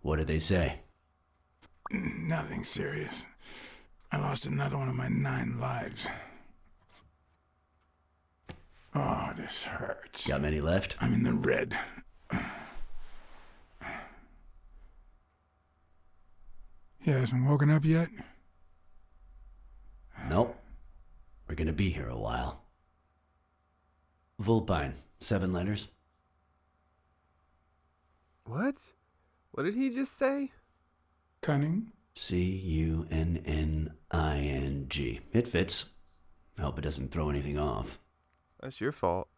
What did they say? Nothing serious. I lost another one of my 9 lives. Oh, this hurts. Got many left? I'm in the red. He hasn't woken up yet? Nope. We're gonna be here a while. Vulpine, 7 letters. What? What did he just say? Cunning? Cunning. It fits. I hope it doesn't throw anything off. That's your fault.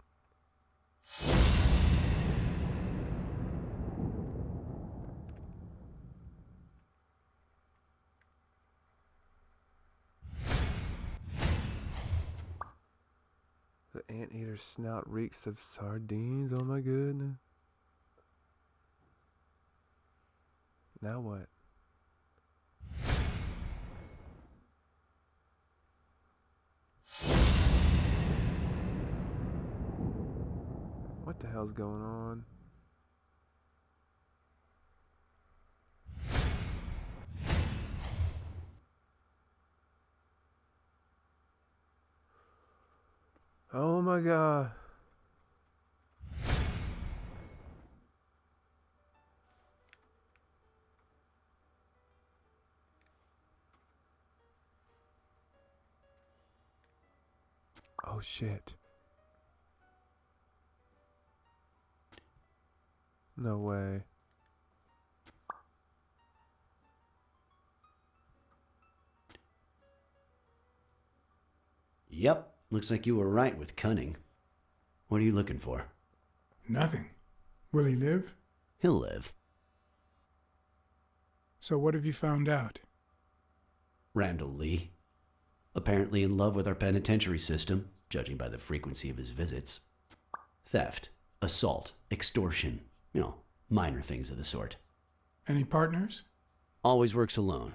The anteater's snout reeks of sardines. Oh my goodness. Now what? What the hell's going on? Oh my god. Oh shit. No way. Yep, looks like you were right with cunning. What are you looking for? Nothing. Will he live? He'll live. So what have you found out? Randall Lee. Apparently in love with our penitentiary system, judging by the frequency of his visits. Theft, assault, extortion, minor things of the sort. Any partners? Always works alone.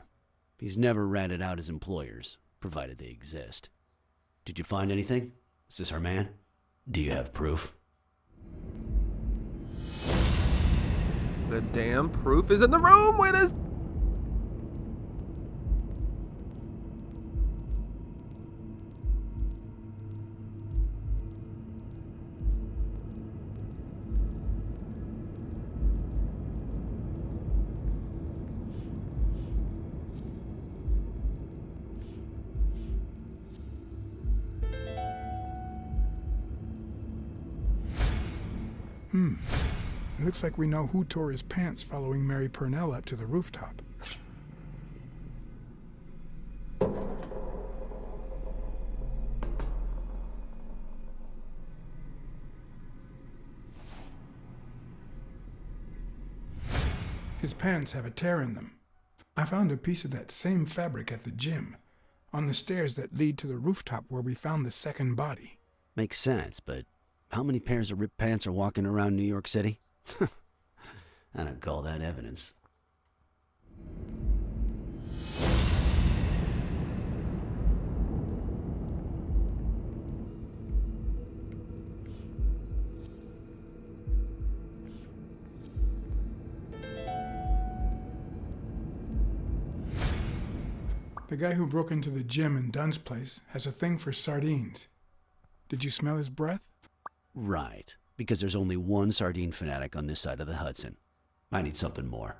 He's never ratted out his employers, provided they exist. Did you find anything? Is this our man? Do you have proof? The damn proof is in the room with us! It looks like we know who tore his pants following Mary Purnell up to the rooftop. His pants have a tear in them. I found a piece of that same fabric at the gym, on the stairs that lead to the rooftop where we found the second body. Makes sense, but how many pairs of ripped pants are walking around New York City? I don't call that evidence. The guy who broke into the gym in Dunn's place has a thing for sardines. Did you smell his breath? Right, because there's only one sardine fanatic on this side of the Hudson. I need something more.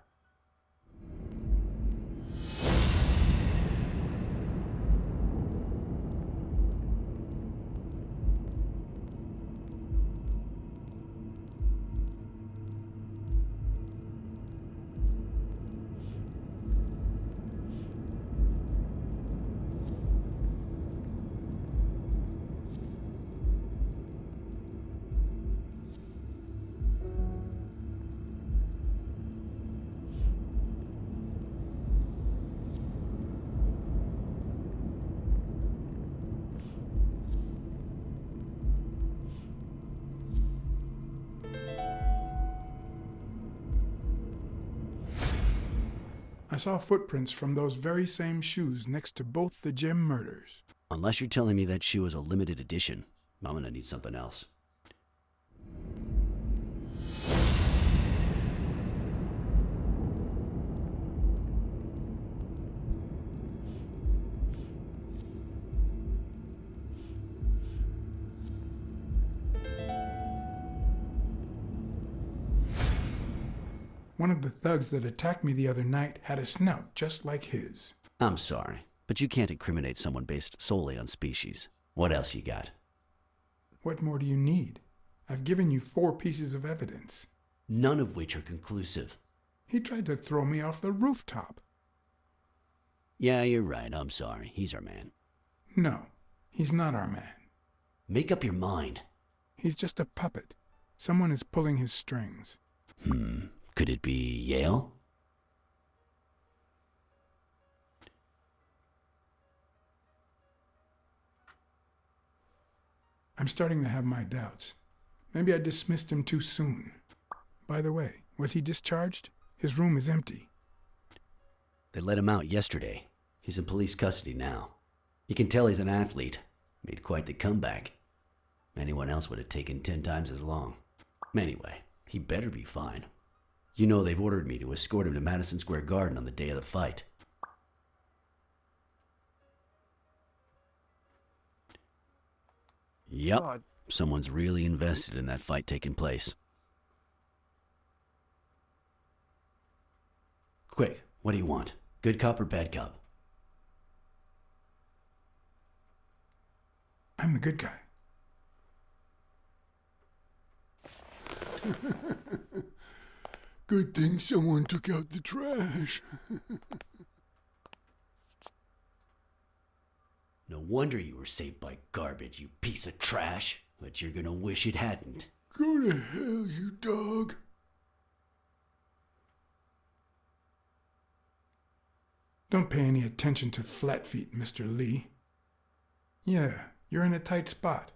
I saw footprints from those very same shoes next to both the gym murders. Unless you're telling me that shoe is a limited edition, I'm gonna need something else. One of the thugs that attacked me the other night had a snout just like his. I'm sorry, but you can't incriminate someone based solely on species. What else you got? What more do you need? I've given you 4 pieces of evidence. None of which are conclusive. He tried to throw me off the rooftop. Yeah, you're right. I'm sorry. He's our man. No, he's not our man. Make up your mind. He's just a puppet. Someone is pulling his strings. Could it be Yale? I'm starting to have my doubts. Maybe I dismissed him too soon. By the way, was he discharged? His room is empty. They let him out yesterday. He's in police custody now. You can tell he's an athlete. Made quite the comeback. Anyone else would have taken 10 times as long. Anyway, he better be fine. You know they've ordered me to escort him to Madison Square Garden on the day of the fight. Yep, God. someone's really invested in that fight taking place. Quick, what do you want? Good cop or bad cop? I'm the good guy. Good thing someone took out the trash. No wonder you were saved by garbage, you piece of trash. But you're gonna wish it hadn't. Go to hell, you dog. Don't pay any attention to flat feet, Mr. Lee. Yeah, you're in a tight spot,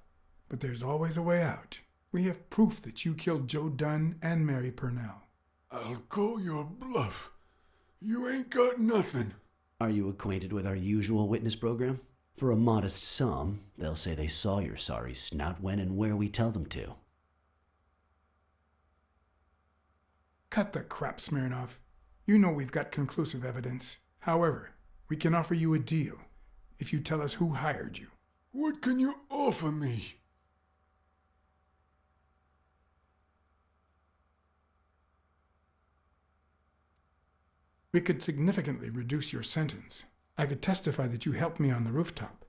but there's always a way out. We have proof that you killed Joe Dunn and Mary Purnell. I'll call your bluff. You ain't got nothing. Are you acquainted with our usual witness program? For a modest sum, they'll say they saw your sorry snout when and where we tell them to. Cut the crap, Smirnov. You know we've got conclusive evidence. However, we can offer you a deal if you tell us who hired you. What can you offer me? We could significantly reduce your sentence. I could testify that you helped me on the rooftop.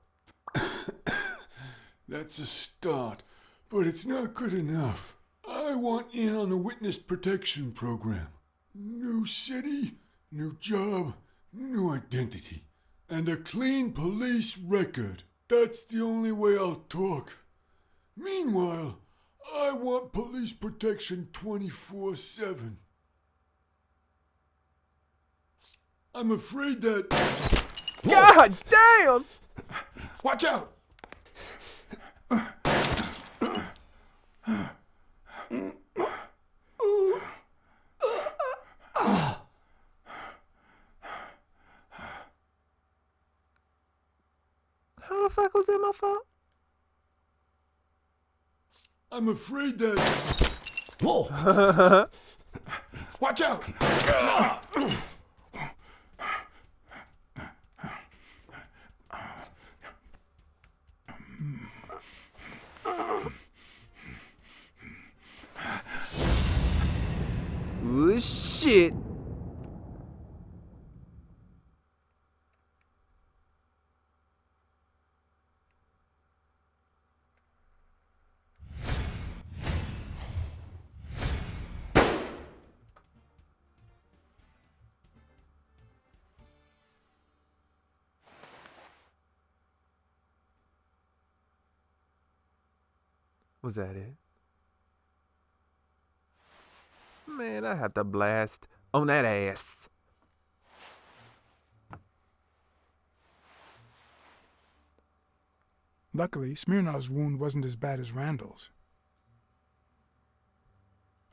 That's a start, but it's not good enough. I want in on the witness protection program. New city, new job, new identity, and a clean police record. That's the only way I'll talk. Meanwhile, I want police protection 24/7. I'm afraid that... God damn! Watch out! How the fuck was that my fault? I'm afraid that... Whoa! Watch out! Ooh, shit. Was that it? Man, I have to blast on that ass. Luckily, Smirnov's wound wasn't as bad as Randall's.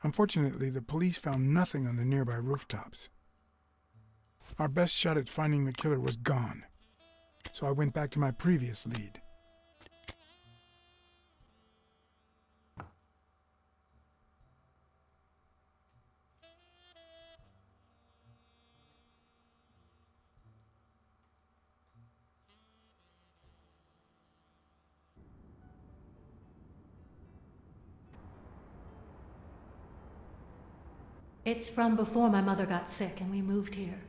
Unfortunately, the police found nothing on the nearby rooftops. Our best shot at finding the killer was gone, so I went back to my previous lead. It's from before my mother got sick and we moved here.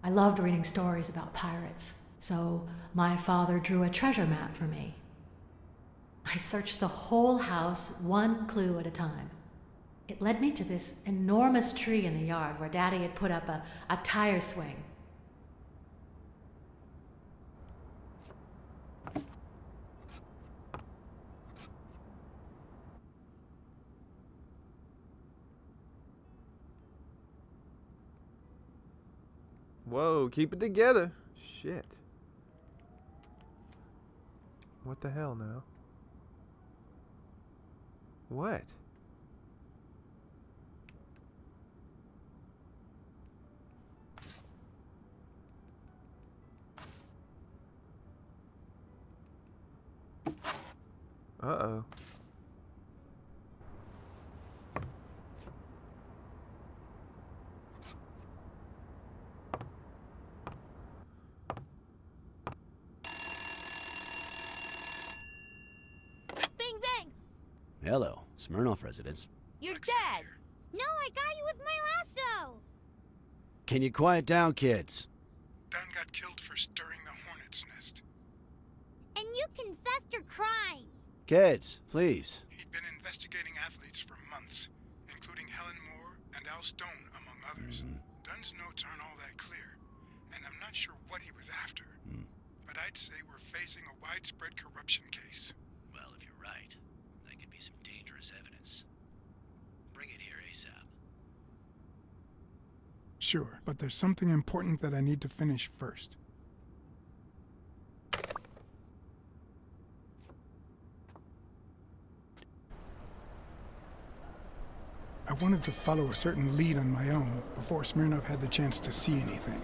I loved reading stories about pirates, so my father drew a treasure map for me. I searched the whole house, one clue at a time. It led me to this enormous tree in the yard where Daddy had put up a tire swing. Whoa, keep it together. Shit. What the hell now? What? Uh-oh. Bing bang! Hello, Smirnoff residence. You're Blacksad dead! here. No, I got you with my lasso! Can you quiet down, kids? Dunn got killed for stirring the hornet's nest. And you confessed your crime! Kids, please. He'd been investigating athletes for months, including Helen Moore and Al Stone, among others. Dunn's notes aren't all that clear, and I'm not sure what he was after. But I'd say we're facing a widespread corruption case. Well, if you're right, that could be some dangerous evidence. Bring it here ASAP. Sure, but there's something important that I need to finish first. I wanted to follow a certain lead on my own before Smirnov had the chance to see anything.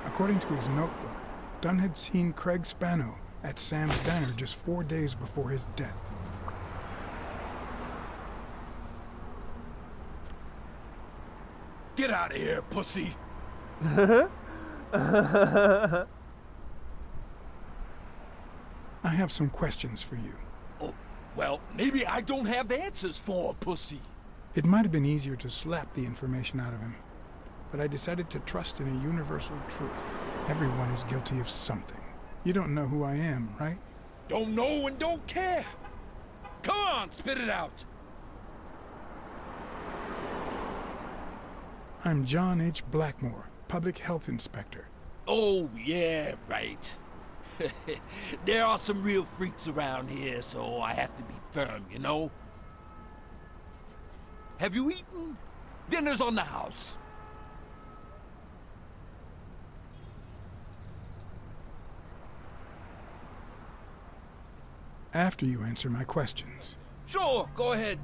According to his notebook, Dunn had seen Craig Spano at Sam's Diner just 4 days before his death. Get out of here, pussy! I have some questions for you. Oh, well, maybe I don't have answers for a pussy. It might have been easier to slap the information out of him, but I decided to trust in a universal truth. Everyone is guilty of something. You don't know who I am, right? Don't know and don't care. Come on, spit it out. I'm John H. Blackmore, Public Health Inspector. Oh, yeah, right. There are some real freaks around here, so I have to be firm, you know? Have you eaten? Dinner's on the house. After you answer my questions. Sure, go ahead.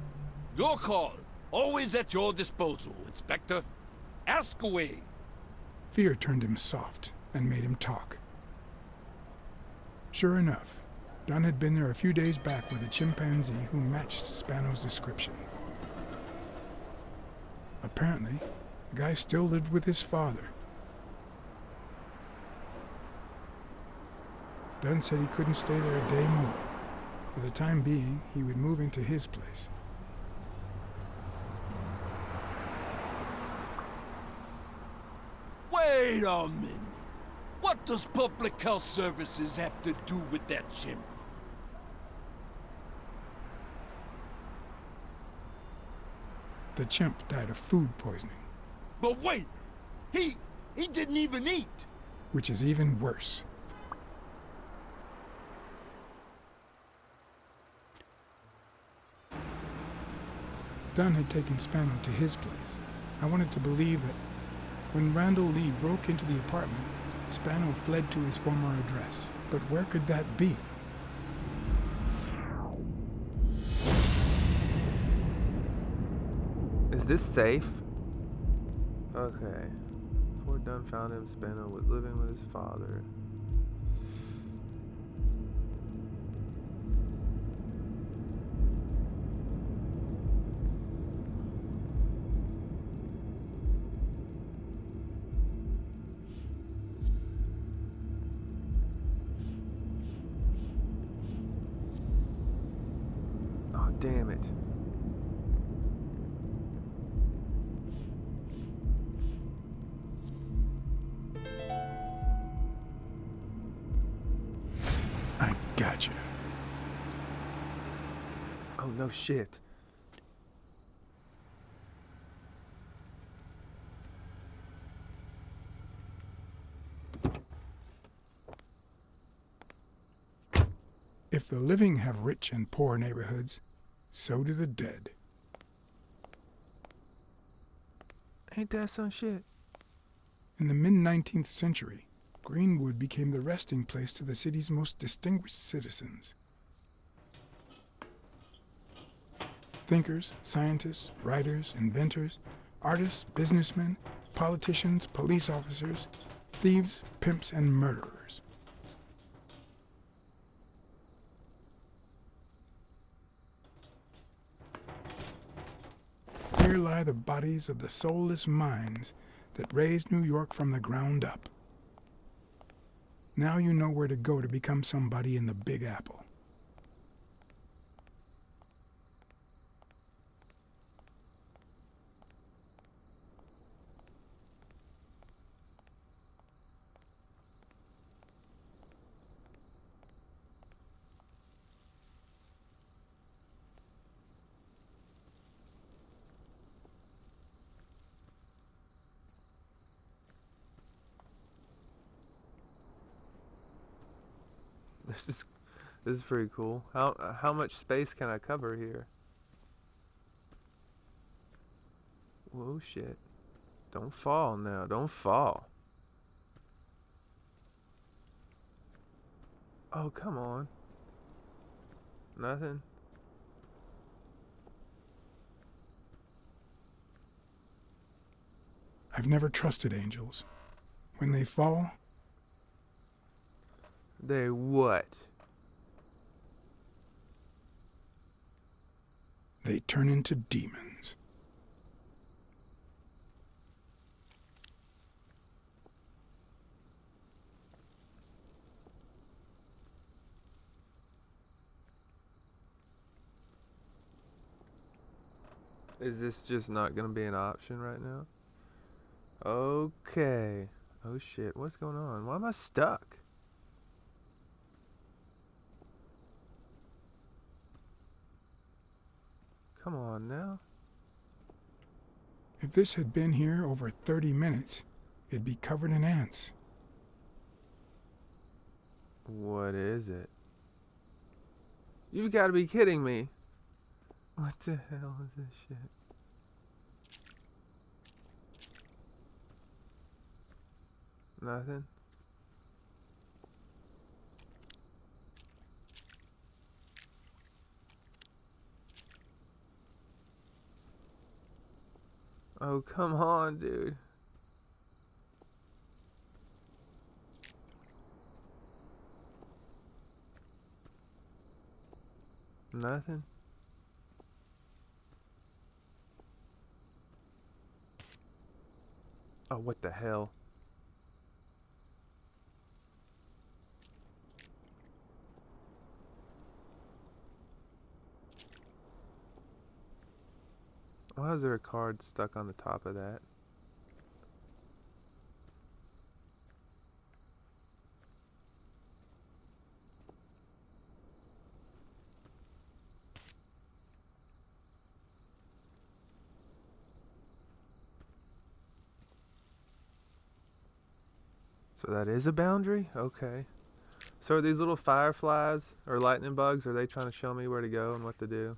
Your call. Always at your disposal, Inspector. Ask away. Fear turned him soft and made him talk. Sure enough, Dunn had been there a few days back with a chimpanzee who matched Spano's description. Apparently, the guy still lived with his father. Dunn said he couldn't stay there a day more. For the time being, he would move into his place. Wait a minute. What does Public Health Services have to do with that chimp? The chimp died of food poisoning, But wait! He didn't even eat! which is even worse. Dunn had taken Spano to his place. I wanted to believe that when Randall Lee broke into the apartment, Spano fled to his former address. But where could that be? Is this safe? Okay. Before Dunn found him, Spano was living with his father. damn it. I gotcha. Oh, no shit. If the living have rich and poor neighborhoods, so do the dead. Ain't that some shit? In the mid-19th century, Greenwood became the resting place to the city's most distinguished citizens. Thinkers, scientists, writers, inventors, artists, businessmen, politicians, police officers, thieves, pimps, and murderers. Here lie the bodies of the soulless minds that raised New York from the ground up. Now you know where to go to become somebody in the Big Apple. This is pretty cool. How much space can I cover here? Whoa, shit. Don't fall now. Don't fall. Oh, come on. Nothing? I've never trusted angels. When they fall, They what? they turn into demons. Is this just not gonna be an option right now? Okay. Oh shit, what's going on? Why am I stuck? Come on now. If this had been here over 30 minutes, it'd be covered in ants. What is it? You've got to be kidding me. What the hell is this shit? Nothing? Oh, come on, dude. Nothing? Oh, what the hell? Why is there a card stuck on the top of that? So that is a boundary? Okay. So are these little fireflies or lightning bugs, are they trying to show me where to go and what to do?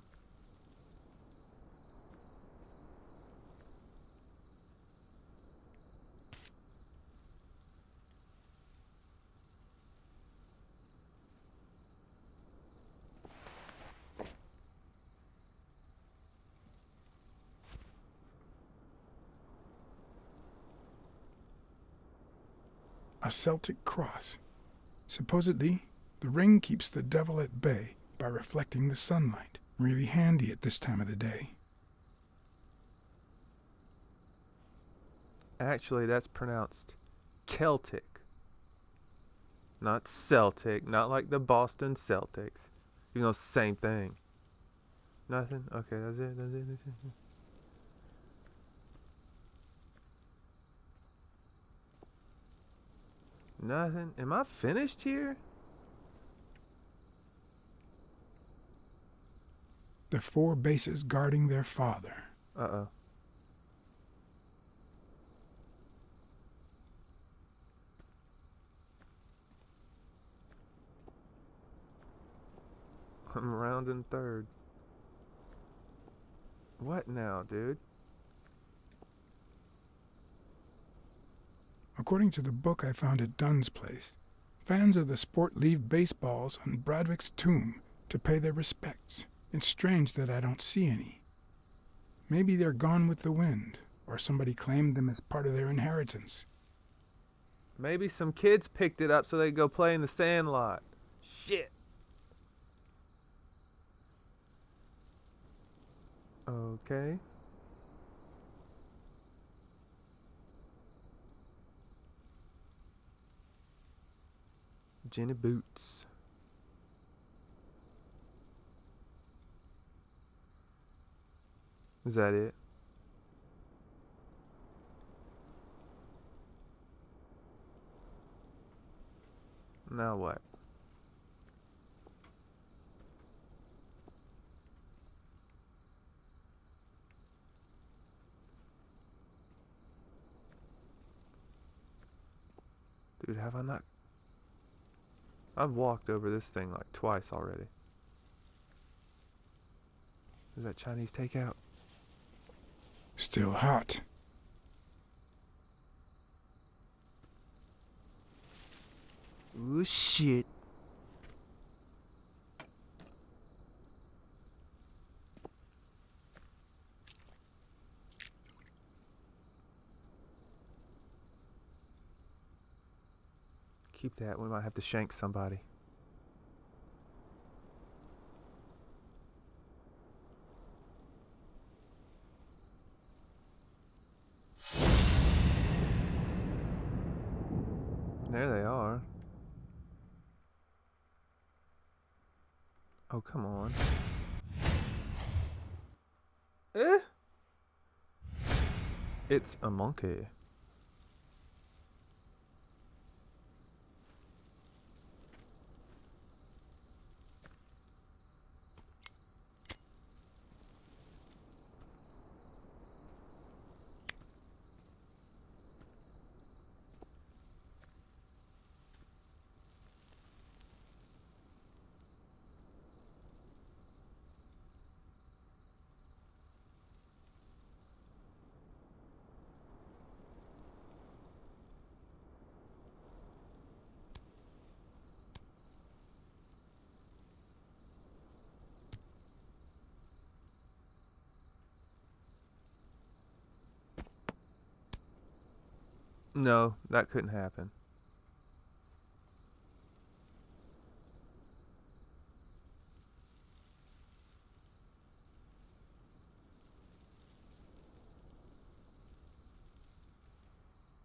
A Celtic cross. Supposedly, the ring keeps the devil at bay by reflecting the sunlight. Really handy at this time of the day. Actually, that's pronounced Celtic. Not Celtic, not like the Boston Celtics. Even though it's the same thing. Nothing? Okay, that's it. That's it. That's it. Nothing. Am I finished here? The 4 bases guarding their father. Uh-oh. I'm rounding third. What now, dude? According to the book I found at Dunn's place, fans of the sport leave baseballs on Bradwick's tomb to pay their respects. It's strange that I don't see any. Maybe they're gone with the wind, or somebody claimed them as part of their inheritance. Maybe some kids picked it up so they could go play in the sandlot. Shit. Okay. Jenny Boots. Is that it? Now what? Dude, have I not? I've walked over this thing like twice already. Is that Chinese takeout? Still hot. Ooh, shit. Keep that. We might have to shank somebody. There they are. Oh, come on. Eh? It's a monkey. No, that couldn't happen.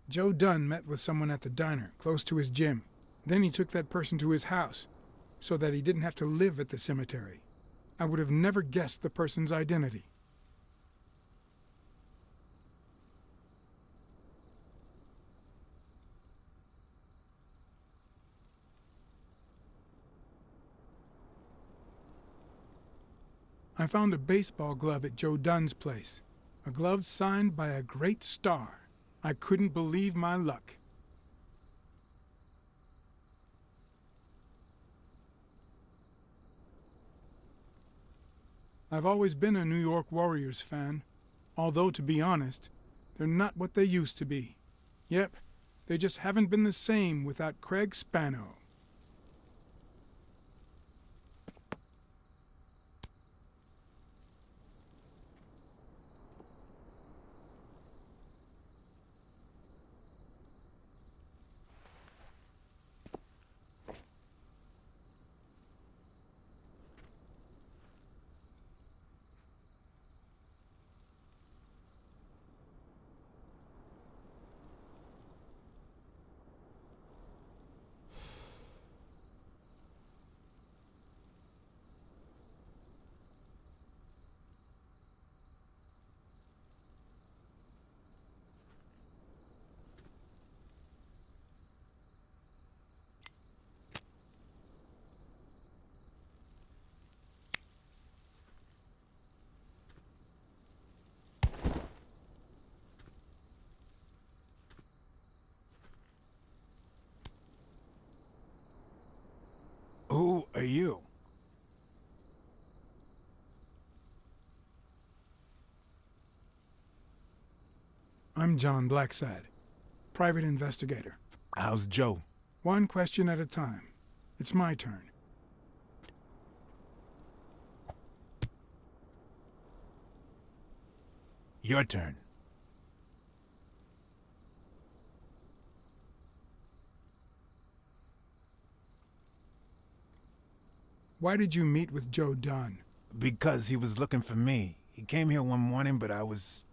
Joe Dunn met with someone at the diner, close to his gym. Then he took that person to his house, so that he didn't have to live at the cemetery. I would have never guessed the person's identity. I found a baseball glove at Joe Dunn's place. A glove signed by a great star. I couldn't believe my luck. I've always been a New York Warriors fan, although, to be honest, they're not what they used to be. Yep, they just haven't been the same without Craig Spano. you? I'm John Blacksad, private investigator. How's Joe? One question at a time. It's my turn. Your turn. Why did you meet with Joe Dunn? Because he was looking for me. He came here one morning, but I was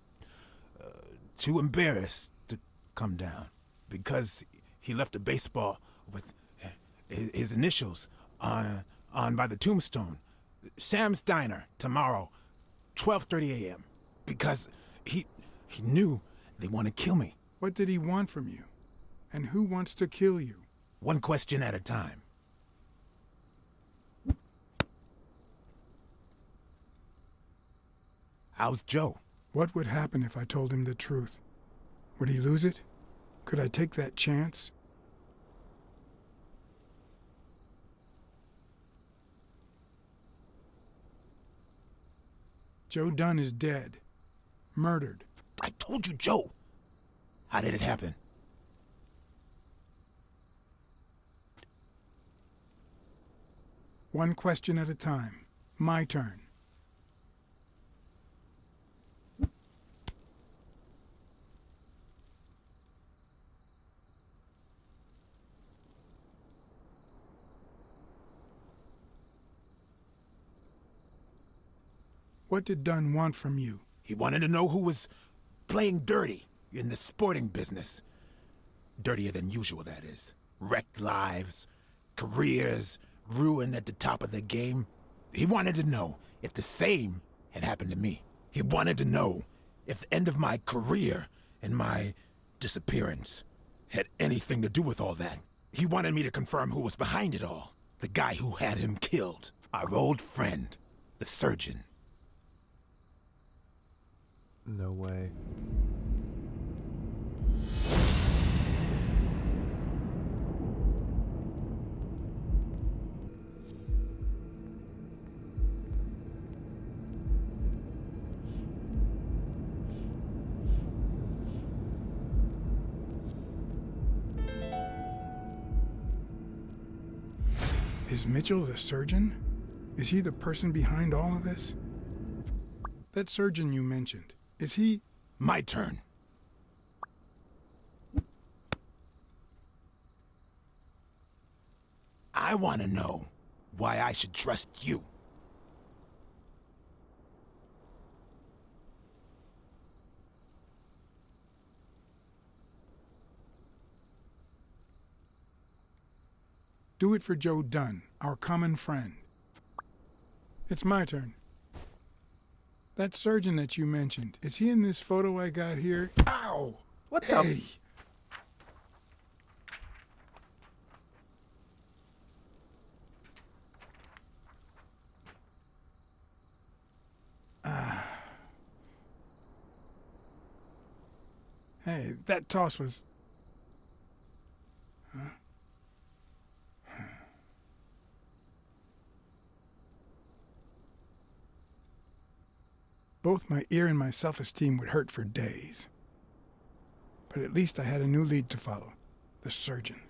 too embarrassed to come down. Because he left a baseball with his initials on by the tombstone. Sam's Diner, tomorrow, 12:30 a.m. Because he knew they want to kill me. What did he want from you? And who wants to kill you? One question at a time. How's Joe? What would happen if I told him the truth? Would he lose it? Could I take that chance? Joe Dunn is dead. Murdered. I told you, Joe. How did it happen? One question at a time. My turn. What did Dunn want from you? He wanted to know who was playing dirty in the sporting business. Dirtier than usual, that is. Wrecked lives, careers ruined at the top of the game. He wanted to know if the same had happened to me. He wanted to know if the end of my career and my disappearance had anything to do with all that. He wanted me to confirm who was behind it all. The guy who had him killed. Our old friend, the surgeon. No way. Is Mitchell the surgeon? Is he the person behind all of this? That surgeon you mentioned, is he... My turn. I want to know why I should trust you. Do it for Joe Dunn, our common friend. It's my turn. That surgeon that you mentioned, is he in this photo I got here? Ow! What the? Hey! Hey, that toss was... Huh? Both my ear and my self-esteem would hurt for days. But at least I had a new lead to follow, the surgeon.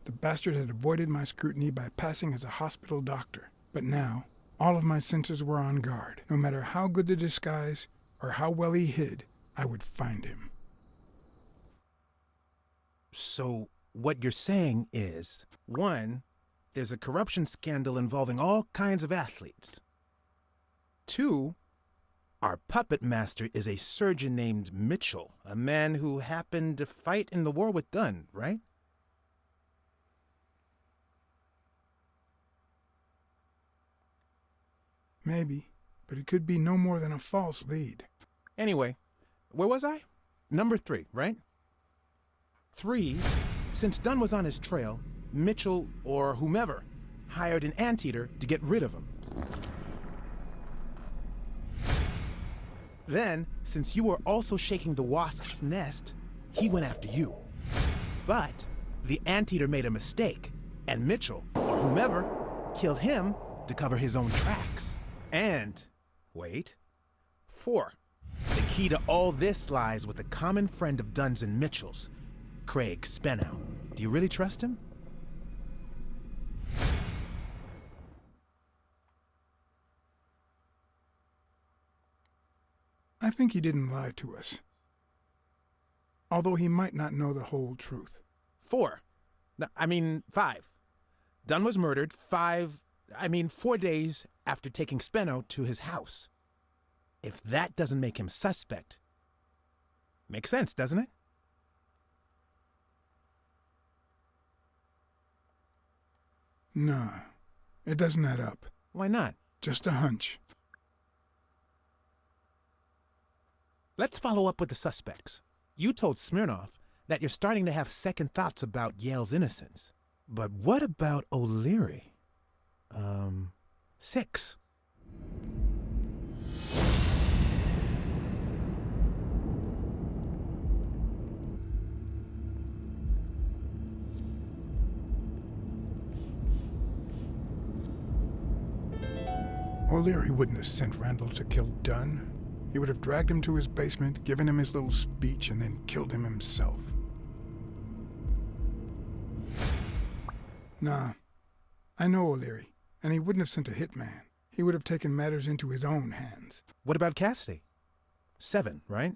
The bastard had avoided my scrutiny by passing as a hospital doctor. But now, all of my senses were on guard. No matter how good the disguise or how well he hid, I would find him. So, what you're saying is, 1, there's a corruption scandal involving all kinds of athletes. 2, our puppet master is a surgeon named Mitchell, a man who happened to fight in the war with Dunn, right? Maybe, but it could be no more than a false lead. Anyway, where was I? Number 3, right? 3, since Dunn was on his trail, Mitchell, or whomever, hired an anteater to get rid of him. Then, since you were also shaking the wasp's nest, he went after you. But the anteater made a mistake, and Mitchell, or whomever, killed him to cover his own tracks. And, wait, 4. The key to all this lies with a common friend of Dunn's and Mitchell's, Craig Spenow. Do you really trust him? I think he didn't lie to us. Although he might not know the whole truth. 4. 5. Dunn was murdered 4 days after taking Speno to his house. If that doesn't make him suspect, makes sense, doesn't it? No, it doesn't add up. Why not? Just a hunch. Let's follow up with the suspects. You told Smirnoff that you're starting to have second thoughts about Yale's innocence. But what about O'Leary? 6. O'Leary wouldn't have sent Randall to kill Dunn. He would have dragged him to his basement, given him his little speech, and then killed him himself. Nah, I know O'Leary, and he wouldn't have sent a hitman. He would have taken matters into his own hands. What about Cassidy? 7, right?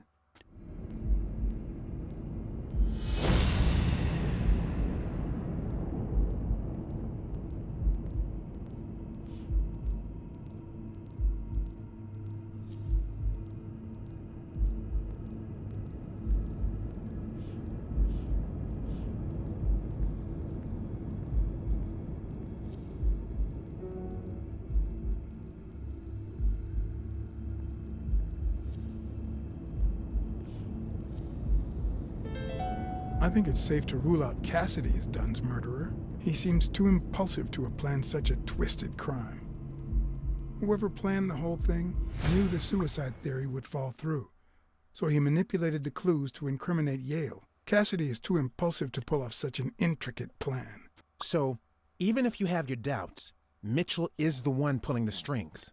I think it's safe to rule out Cassidy as Dunn's murderer. He seems too impulsive to have planned such a twisted crime. Whoever planned the whole thing knew the suicide theory would fall through, so he manipulated the clues to incriminate Yale. Cassidy is too impulsive to pull off such an intricate plan. So, even if you have your doubts, Mitchell is the one pulling the strings.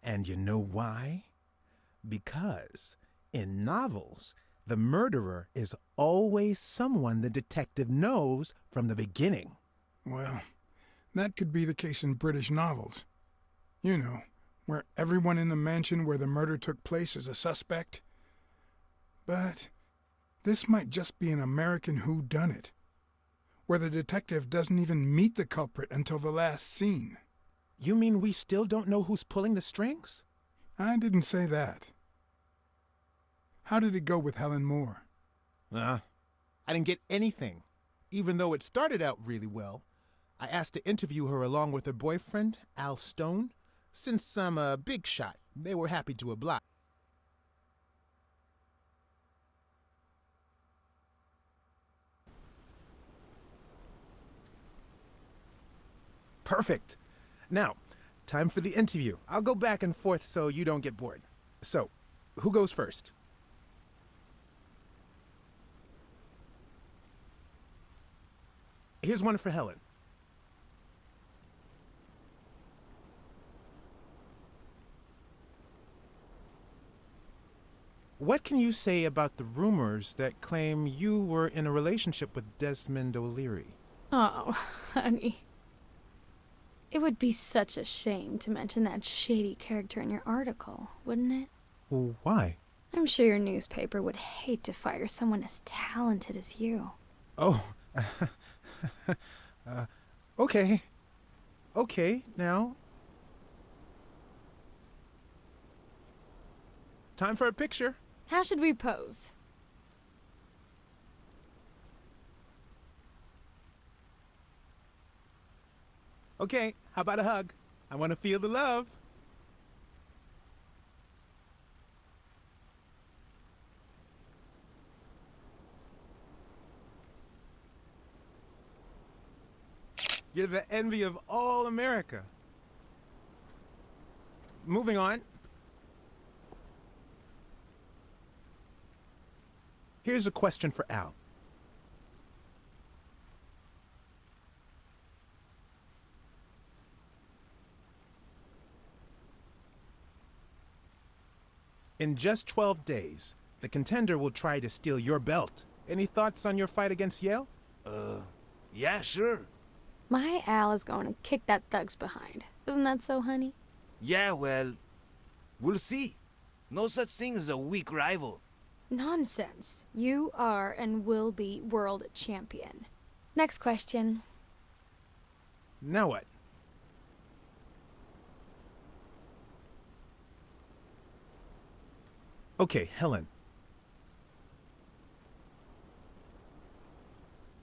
And you know why? Because in novels, the murderer is always someone the detective knows from the beginning. Well, that could be the case in British novels. You know, where everyone in the mansion where the murder took place is a suspect. But this might just be an American whodunit, where the detective doesn't even meet the culprit until the last scene. You mean we still don't know who's pulling the strings? I didn't say that. How did it go with Helen Moore? I didn't get anything. Even though it started out really well, I asked to interview her along with her boyfriend, Al Stone. Since I'm a big shot, they were happy to oblige. Perfect. Now, time for the interview. I'll go back and forth so you don't get bored. So, who goes first? Here's one for Helen. What can you say about the rumors that claim you were in a relationship with Desmond O'Leary? Oh, honey. It would be such a shame to mention that shady character in your article, wouldn't it? Well, why? I'm sure your newspaper would hate to fire someone as talented as you. Oh, okay. Okay, now. Time for a picture. How should we pose? Okay, how about a hug? I want to feel the love. You're the envy of all America. Moving on. Here's a question for Al. In just 12 days, the contender will try to steal your belt. Any thoughts on your fight against Yale? Yeah, sure. My Al is going to kick that thug's behind. Isn't that so, honey? Yeah, well, we'll see. No such thing as a weak rival. Nonsense. You are and will be world champion. Next question. Now what? Okay, Helen.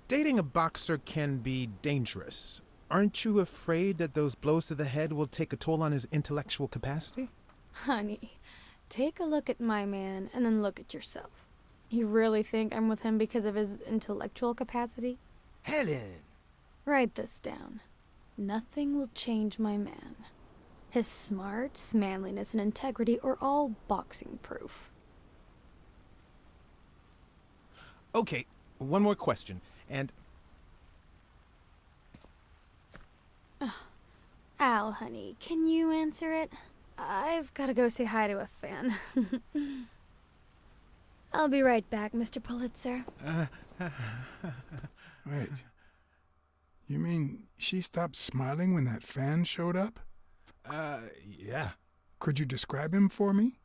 Dating a boxer can be dangerous. Aren't you afraid that those blows to the head will take a toll on his intellectual capacity? Honey, take a look at my man and then look at yourself. You really think I'm with him because of his intellectual capacity? Helen! Write this down. Nothing will change my man. His smarts, manliness, and integrity are all boxing proof. Okay, one more question, and... Al, honey, can you answer it? I've got to go say hi to a fan. I'll be right back, Mr. Pulitzer. Wait. You mean she stopped smiling when that fan showed up? Yeah. Could you describe him for me?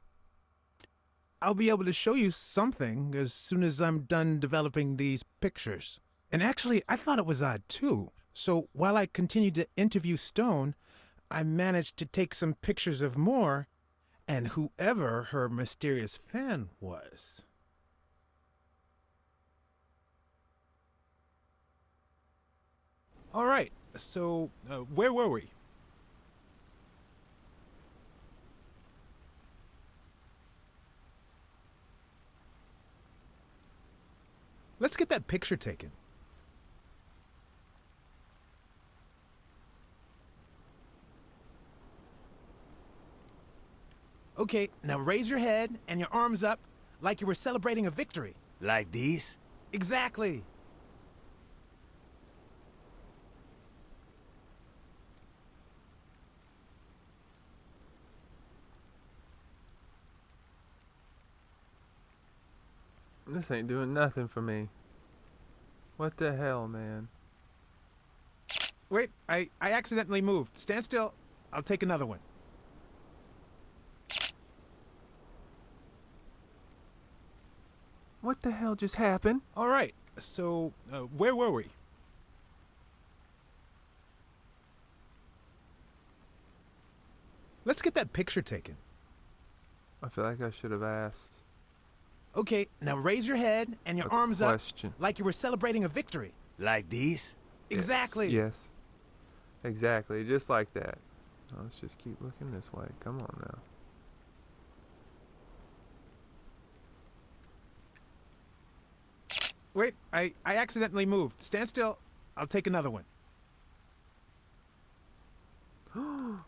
I'll be able to show you something as soon as I'm done developing these pictures. And actually, I thought it was odd, too. So while I continued to interview Stone, I managed to take some pictures of Moore and whoever her mysterious fan was. All right, so where were we? Let's get that picture taken. Okay, now raise your head and your arms up like you were celebrating a victory. Like this? Exactly. This ain't doing nothing for me. What the hell, man? Wait, I accidentally moved. Stand still. I'll take another one. What the hell just happened? All right, so where were we? Let's get that picture taken. I feel like I should have asked Okay, now raise your head and your a arms up question. like you were celebrating a victory. Like this? Exactly. Yes. Exactly, just like that. Now let's just keep looking this way. Come on now. Wait, I accidentally moved. Stand still. I'll take another one. Oh,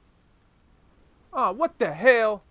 what the hell?